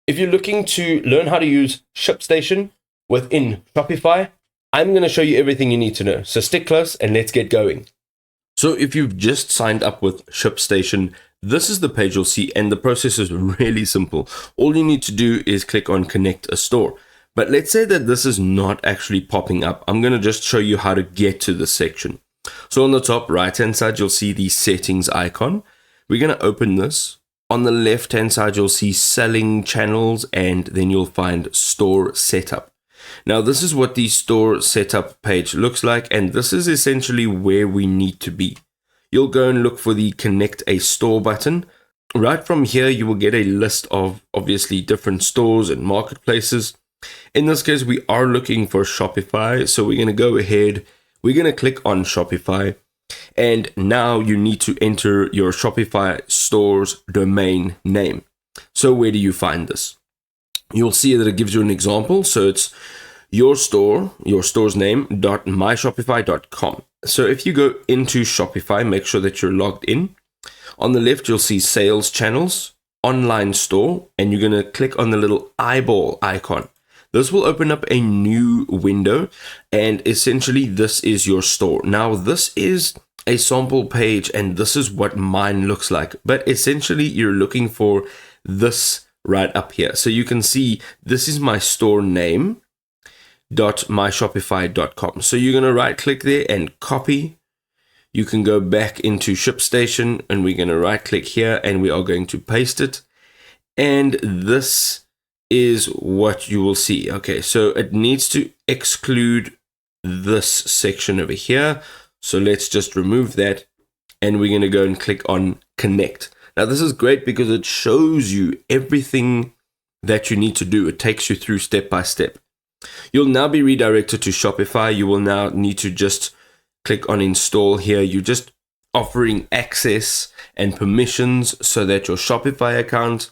If you're looking to learn how to use ShipStation within Shopify, I'm going to show you everything you need to know. So stick close and let's get going. So if you've just signed up with ShipStation, this is the page you'll see, and the process is really simple. All you need to do is click on Connect a Store. But let's say that this is not actually popping up. I'm going to just show you how to get to this section. So on the top right-hand side, you'll see the settings icon. We're going to open this. On the left-hand side, you'll see selling channels, and then you'll find store setup. Now, this is what the store setup page looks like, and this is essentially where we need to be. You'll go and look for the Connect a Store button. Right from here, you will get a list of obviously different stores and marketplaces. In this case, we are looking for Shopify, so we're going to go ahead. We're going to click on Shopify, and now you need to enter your Shopify store's domain name. So where do you find this? You'll see that it gives you an example. So it's your store's name, .myshopify.com. So if you go into Shopify, make sure that you're logged in. On the left, you'll see sales channels, online store, and you're going to click on the little eyeball icon. This will open up a new window, and essentially this is your store. Now, this is a sample page, and this is what mine looks like. But essentially, you're looking for this right up here. So you can see this is my store name, .myshopify.com. So you're going to right click there and copy. You can go back into ShipStation, and we're going to right click here, and we are going to paste it. And this is what you will see. Okay, so it needs to exclude this section over here. So let's just remove that, and we're going to go and click on Connect. Now, this is great because it shows you everything that you need to do. It takes you through step by step. You'll now be redirected to Shopify. You will now need to just click on Install here. You're just offering access and permissions so that your Shopify account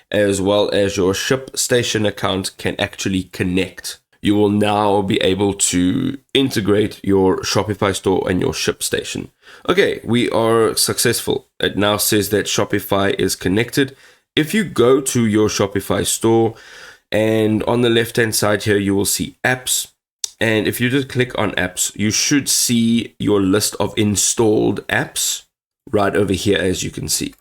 as well as your ShipStation account can actually connect. You will now be able to integrate your Shopify store and your ShipStation. Okay, we are successful. It now says that Shopify is connected. If you go to your Shopify store, and on the left-hand side here, you will see apps. And if you just click on apps, you should see your list of installed apps right over here, as you can see.